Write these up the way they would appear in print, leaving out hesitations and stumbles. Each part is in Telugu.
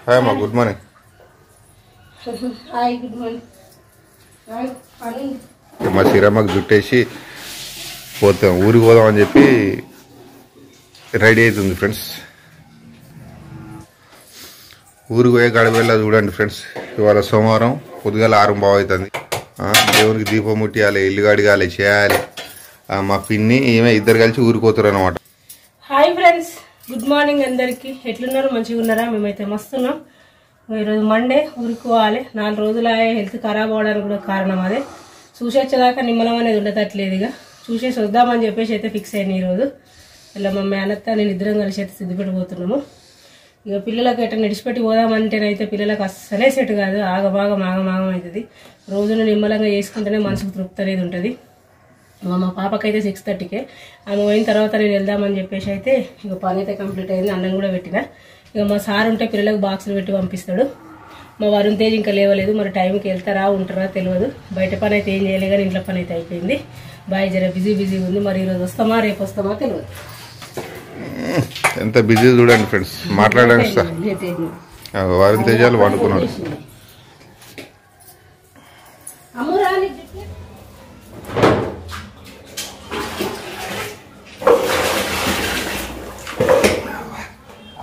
హాయ్ అమ్మా, good morning. Hi, good morning. మా శ్రీరామ్మకి జుట్టేసి పోతాం, ఊరికి పోదామని చెప్పి రెడీ అవుతుంది ఫ్రెండ్స్. ఊరికి పోయే గడప వెళ్ళా చూడండి ఫ్రెండ్స్. ఇవాళ సోమవారం పొద్దుగాల 6:15 అవుతుంది. దేవునికి దీపం ముట్టియాలి, ఇల్లు కడగాలి, చేయాలి. మా పిన్ని ఈమె ఇద్దరు కలిసి ఊరికి పోతారు అనమాట. హాయ్ ఫ్రెండ్స్, గుడ్ మార్నింగ్ అందరికి. ఎట్లున్నారు? మంచిగా ఉన్నారా? మేమైతే మస్తున్నాం. ఈరోజు మండే, ఊరికి పోవాలి. 4 రోజులు హెల్త్ ఖరాబ్ అవడానికి కూడా కారణం అదే. చూసేచ్చేదాకా నిమ్మలం అనేది ఉండతట్లేదు. ఇక చూసేసి వద్దామని చెప్పేసి అయితే ఫిక్స్ అయ్యాను ఈరోజు. ఇలా మా మేనత్త నేను ఇద్దరం కలిసి అయితే సిద్ధిపెట్టిపోతున్నాము. ఇక పిల్లలకు ఎట్లా నడిచిపెట్టి పోదామంటేనైతే పిల్లలకు అస్సలే సెట్ కాదు. ఆగమాగం అవుతుంది. రోజును నిమ్మలంగా చేసుకుంటేనే మనసుకు తృప్తి అనేది ఉంటుంది. మా పాపకైతే 6:30కే ఆమె పోయిన తర్వాత నేను వెళ్దామని చెప్పేసి అయితే ఇక పని అయితే కంప్లీట్ అయింది. అన్నం కూడా పెట్టిన. ఇక మా సార్ ఉంటే పిల్లలకు బాక్సులు పెట్టి పంపిస్తాడు. మా వరుణ్ తేజ్ ఇంకా లేవలేదు. మరి టైంకి వెళ్తారా ఉంటారా తెలియదు. బయట పని అయితే ఏం చేయలేదు కానీ ఇంట్లో పని అయితే అయిపోయింది. బాయ్, జర బిజీ ఉంది. మరి ఈరోజు వస్తామా రేపు వస్తామా తెలియదు. ఎంత బిజీ చూడండి ఫ్రెండ్స్. మాట్లాడడానికి వరుణ్ తేజాలు వండుకున్నాడు.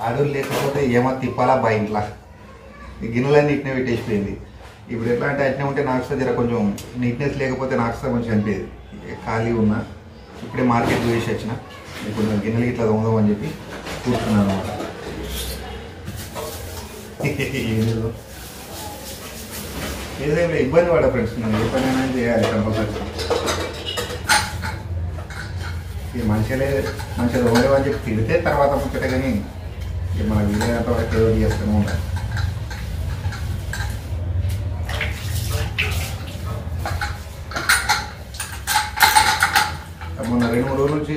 ఆడోళ్ళు లేకపోతే ఏమో తిప్పాలా బా ఇంట్లో. ఈ గిన్నెలన్నీ నీట్నే పెట్టేసిపోయింది. ఇప్పుడు ఎట్లా అంటే అట్నే ఉంటే నాకు జర కొంచెం నీట్నెస్ లేకపోతే నాకు కొంచెం అనిపించేది. ఖాళీ ఉన్నా ఇప్పుడే మార్కెట్ వేసి వచ్చిన. ఇప్పుడు నేను గిన్నెలకి ఇట్లా తోముదాం అని చెప్పి కూర్చున్నాను అనమాట. ఏదైనా ఇబ్బంది పడ ఫ్రెండ్స్, నేను ఏ పని అయినా చేయాలి కంపల్సరీ. మంచిగా తోమలేవని చెప్పి తిడితే తర్వాత ముచ్చటే, కానీ మన వీలైనంత వరకు ఏదో చేస్తూనే ఉండాలి. మొన్న 2-3 రోజుల నుంచి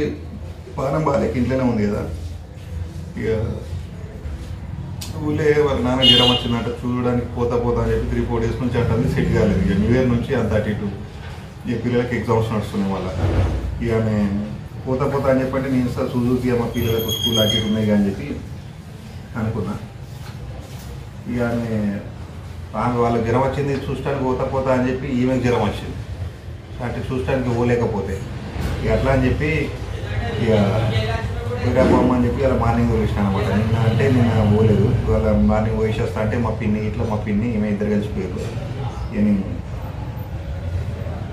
పానం బాగాలేక ఇంట్లోనే ఉంది కదా. ఇక ఊళ్ళే వాళ్ళ నాన్న జ్వరం వచ్చిందంట, చూడడానికి పోతా అని చెప్పి 3-4 డేస్ నుంచి అంటే సెట్ కాలేదు. ఇక న్యూ ఇయర్ నుంచి అంత అటు ఇటు ఇక పిల్లలకి ఎగ్జామ్స్ నడుస్తున్నాయి. వాళ్ళ ఇక ఆమె పోతా అని చెప్పంటే నేను సార్ చూసి మా పిల్లలకు స్కూల్ అటు ఇటు ఉన్నాయి అని చెప్పి అనుకున్నా. ఇక ఆమె వాళ్ళకి జ్వరం వచ్చింది, చూడటానికి పోతా అని చెప్పి ఈమెకు జ్వరం వచ్చింది. అంటే చూడటానికి పోలేకపోతే ఇక అట్లా అని చెప్పి ఇక పోయిరాపమ్మ అని చెప్పి అలా మార్నింగ్ పోయిసాను అనమాట. నిన్న పోలేదు. ఇవాళ మార్నింగ్ పోయేసేస్తా అంటే మా పిన్ని ఈమె ఇద్దరు కలిసిపోయారు. ఇక నేను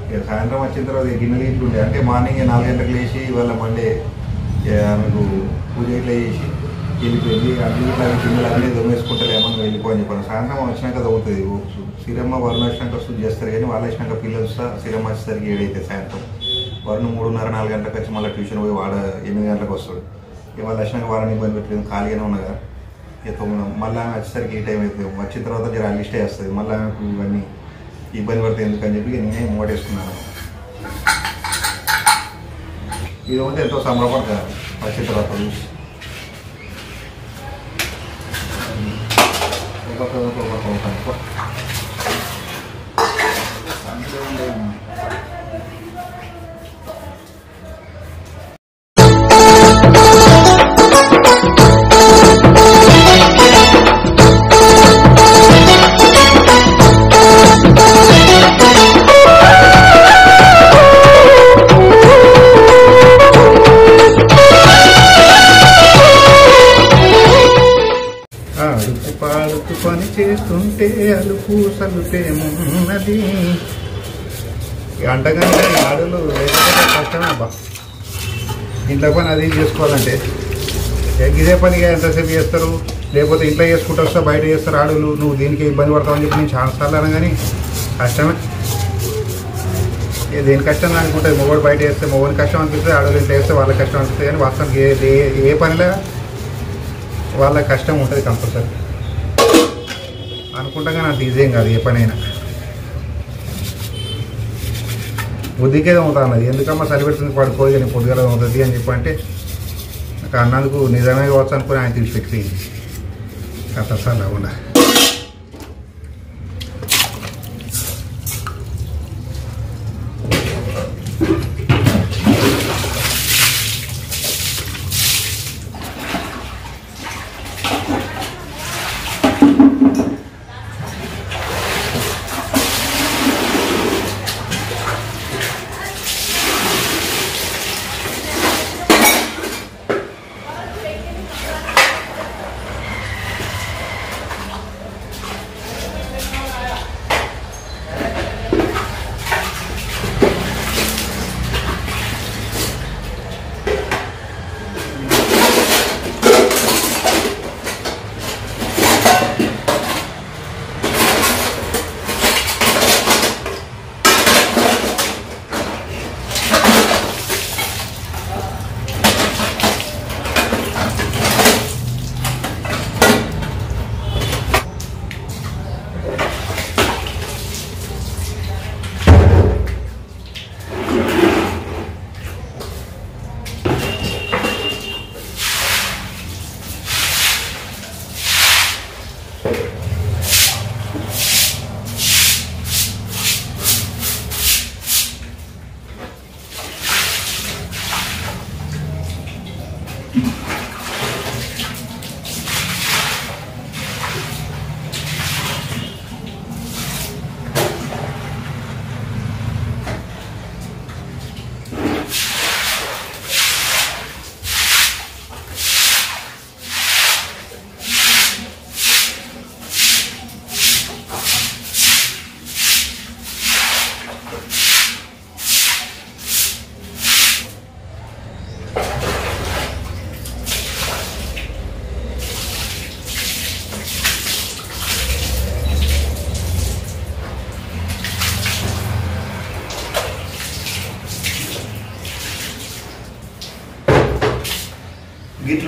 ఇక సాయంత్రం వచ్చిన తర్వాత గిన్నెలు ఇట్లుండే అంటే మార్నింగ్ 4 గంటలకు లేచి ఇవాళ మండే ఆమెకు పూజ ఇట్లా చేసి వెళ్ళిపోయింది. అన్ని గిన్నెలు అన్నీ దొంగేసుకుంటారేమని వెళ్ళిపోని చెప్పాను. సాయంత్రం వచ్చినాక అవుతుంది. శ్రీరమ్మ వరుణ్ వచ్చినాక వస్తుంది చేస్తారు, కానీ వాళ్ళు వచ్చినాక పిల్లలు వస్తా శ్రీరమ్మ వచ్చేసరికి 7 అవుతుంది సాయంత్రం. వరుణ్ 3:30-4 గంటలకు వచ్చి మళ్ళీ ట్యూషన్ పోయి 8 గంటలకు వస్తాడు. ఇక వాళ్ళు వచ్చినాక వాళ్ళని ఇబ్బంది పెట్టలేదు, ఖాళీగానే ఉన్నదా. ఇక 9 మళ్ళీ ఆమె వచ్చేసరికి ఈ టైం అవుతుంది. వచ్చిన తర్వాత జర లిస్టే వస్తుంది. మళ్ళీ ఆమెకు ఇవన్నీ ఇబ్బంది పడతాయి ఎందుకని చెప్పి నేనే మూటేసుకున్నాను. ఇది ఉంటే ఎంతో సంబరపడతారు వచ్చిన తర్వాత చూసి. పాడుతూ పని చేస్తుంటే అలుపు సలుపేమున్నది. అంటగానే ఆడలు లేకపోతే కష్టమే అబ్బా. ఇంట్లో పని అది చేసుకోవాలంటే ఇదే పనిగా ఎంతసేపు చేస్తారు, లేకపోతే ఇంట్లో చేసుకుంటూ వస్తా బయట చేస్తారు ఆడలు. నువ్వు దీనికి ఇబ్బంది పడతావని చెప్పి నేను చాలాసార్లు అన్నా కానీ కష్టమే. దేని కష్టం అనుకుంటుంది. మొగోడు బయట చేస్తే మొగోని కష్టం అనిపిస్తుంది, ఆడలు ఇంట్లో వేస్తే వాళ్ళకి కష్టం అనిపిస్తుంది. కానీ వాస్తవానికి ఏ పనిలో వాళ్ళ కష్టం ఉంటుంది కంపల్సరీ అనుకుంటా. కానీ అంత ఈజీ ఏం కాదు ఏ పనైనా. బుద్ధికేదో అవుతా అన్నది. ఎందుకమ్మా సరిపెడుతుంది పడుకోదు కానీ పొద్దుగల అవుతుంది అని చెప్పి అంటే నాకు అన్నందుకు నిజమే కావచ్చు అనుకుని ఆయన తెలిసిపెట్టి కథ సార్ లేకుండా.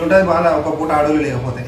ఉంటుంది బాధ ఒక పూట అడవులు లేకపోతే.